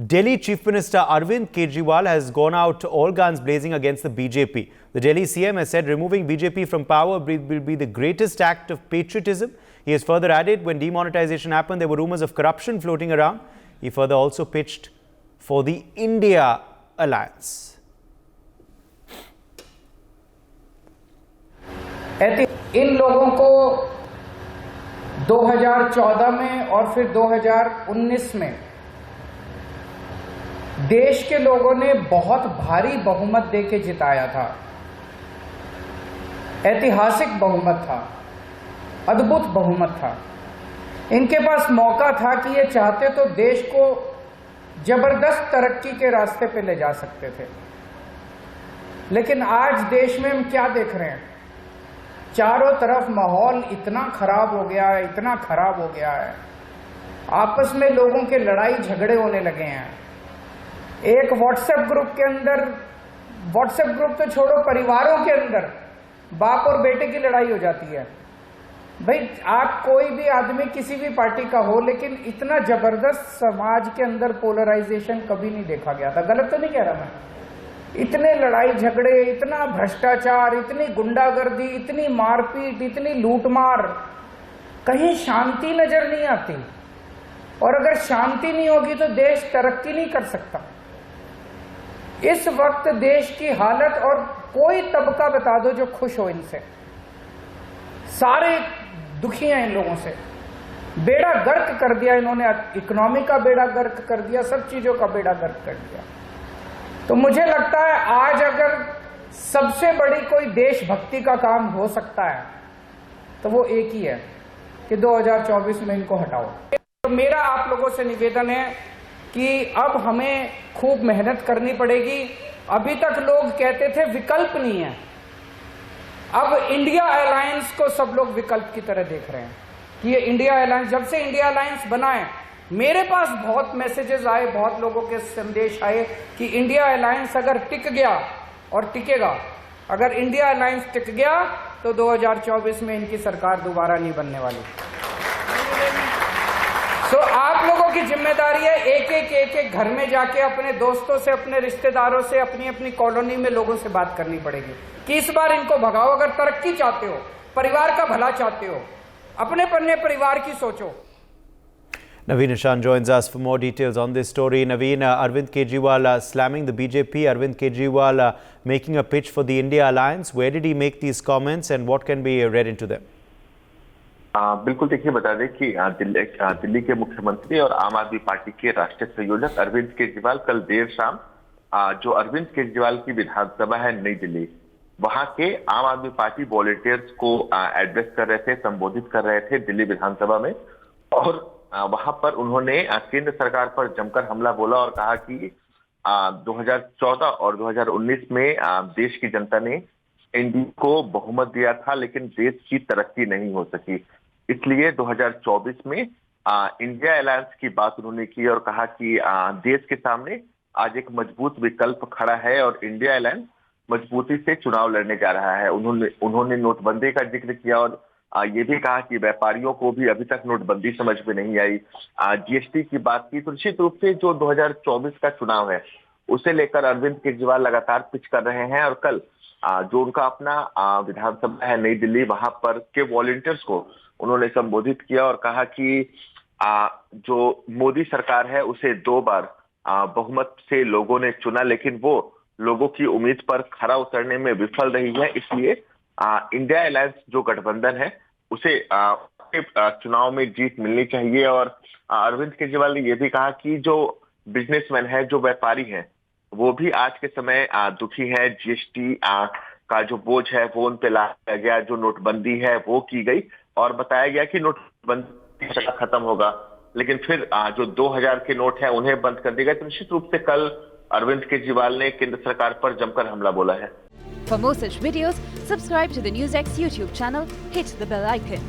Delhi Chief Minister Arvind Kejriwal has gone out all guns blazing against the BJP. The Delhi CM has said removing BJP from power will be the greatest act of patriotism. He has further added, when demonetization happened, there were rumors of corruption floating around. He further also pitched for the India Alliance. इन लोगों को 2014 में और फिर 2019 में देश के लोगों ने बहुत भारी बहुमत देके जिताया था। ऐतिहासिक बहुमत था, अद्भुत बहुमत था। इनके पास मौका था कि ये चाहते तो देश को जबरदस्त तरक्की के रास्ते पे ले जा सकते थे, लेकिन आज देश में हम क्या देख रहे हैं? चारों तरफ माहौल इतना खराब हो गया है, इतना खराब हो गया है। आपस में लोगों के लड़ाई झगड़े होने लगे हैं। एक व्हाट्सएप ग्रुप के अंदर, व्हाट्सएप ग्रुप तो छोड़ो, परिवारों के अंदर बाप और बेटे की लड़ाई हो जाती है। भाई, आप कोई भी आदमी किसी भी पार्टी का हो, लेकिन इतना जबरदस्त समाज के अंदर पोलराइजेशन कभी नहीं देखा गया था। गलत तो नहीं कह रहा मैं? इतने लड़ाई झगड़े, इतना भ्रष्टाचार, इतनी गुंडागर्दी, इतनी मारपीट, इतनी लूटमार, कहीं शांति नजर नहीं आती। और अगर शांति नहीं होगी तो देश तरक्की नहीं कर सकता। इस वक्त देश की हालत, और कोई तबका बता दो जो खुश हो इनसे, सारे दुखी हैं इन लोगों से। बेड़ा गर्क कर दिया इन्होंने, इकोनॉमी का बेड़ा गर्क कर दिया, सब चीजों का बेड़ा गर्क कर दिया। तो मुझे लगता है आज अगर सबसे बड़ी कोई देशभक्ति का काम हो सकता है तो वो एक ही है कि 2024 में इनको हटाओ। तो मेरा आप लोगों से निवेदन है कि अब हमें खूब मेहनत करनी पड़ेगी। अभी तक लोग कहते थे विकल्प नहीं है, अब इंडिया अलायंस को सब लोग विकल्प की तरह देख रहे हैं कि ये इंडिया अलायंस, जब से इंडिया अलायंस बना है, मेरे पास बहुत मैसेजेस आए, बहुत लोगों के संदेश आए कि इंडिया अलायंस अगर टिक गया और टिकेगा, अगर इंडिया अलायंस टिक गया तो 2024 में इनकी सरकार दोबारा नहीं बनने वाली। तो आप लोगों की जिम्मेदारी है एक एक घर में जाके अपने दोस्तों से, अपने रिश्तेदारों से, अपनी अपनी कॉलोनी में लोगों से बात करनी पड़ेगी कि इस बार इनको भगाओ। अगर तरक्की चाहते हो, परिवार का भला चाहते हो, अपने परिवार की सोचो। Naveen Nishan joins us for more details on this story. Naveen, Arvind Kejriwal slamming the BJP, Arvind Kejriwal making a pitch for the India Alliance. Where did he make these comments and what can be read into them? बिल्कुल, देखिए, बता दें कि दिल्ली के मुख्यमंत्री और आम आदमी पार्टी के राष्ट्रीय संयोजक अरविंद केजरीवाल कल देर शाम जो अरविंद केजरीवाल की विधानसभा है नई दिल्ली, वहां के आम आदमी पार्टी वॉलंटियर्स को एड्रेस कर रहे थे, संबोधित कर रहे थे दिल्ली विधानसभा में। और वहां पर उन्होंने केंद्र सरकार पर जमकर हमला बोला और कहा कि 2014 और 2019 में देश की जनता ने एनडीए को बहुमत दिया था, लेकिन देश की तरक्की नहीं हो सकी। इसलिए 2024 में इंडिया अलायंस की बात उन्होंने की और कहा कि देश के सामने आज एक मजबूत विकल्प खड़ा है और इंडिया अलायंस मजबूती से चुनाव लड़ने जा रहा है। उन्होंने नोटबंदी का जिक्र किया और ये भी कहा कि व्यापारियों को भी अभी तक नोटबंदी समझ में नहीं आई। जीएसटी की बात की तो निश्चित रूप से जो 2024 का चुनाव है उसे लेकर अरविंद केजरीवाल लगातार पिच कर रहे हैं। और कल जो उनका अपना विधानसभा है नई दिल्ली, वहां पर के वॉलंटियर्स को उन्होंने संबोधित किया और कहा कि जो मोदी सरकार है उसे 2 बार बहुमत से लोगों ने चुना, लेकिन वो लोगों की उम्मीद पर खरा उतरने में विफल रही है। इसलिए इंडिया अलायंस जो गठबंधन है उसे चुनाव में जीत मिलनी चाहिए। और अरविंद केजरीवाल ने यह भी कहा कि जो बिजनेसमैन है, जो व्यापारी हैं, वो भी आज के समय दुखी है। जीएसटी का जो बोझ है वो उन पे लाया गया, जो नोटबंदी है वो की गई और बताया गया कि नोटबंदी खत्म होगा, लेकिन फिर जो 2000 के नोट है उन्हें बंद कर दिया गया। तो निश्चित रूप से कल अरविंद केजरीवाल ने केंद्र सरकार पर जमकर हमला बोला है। For more such videos, subscribe to the NewsX YouTube channel, hit the bell icon.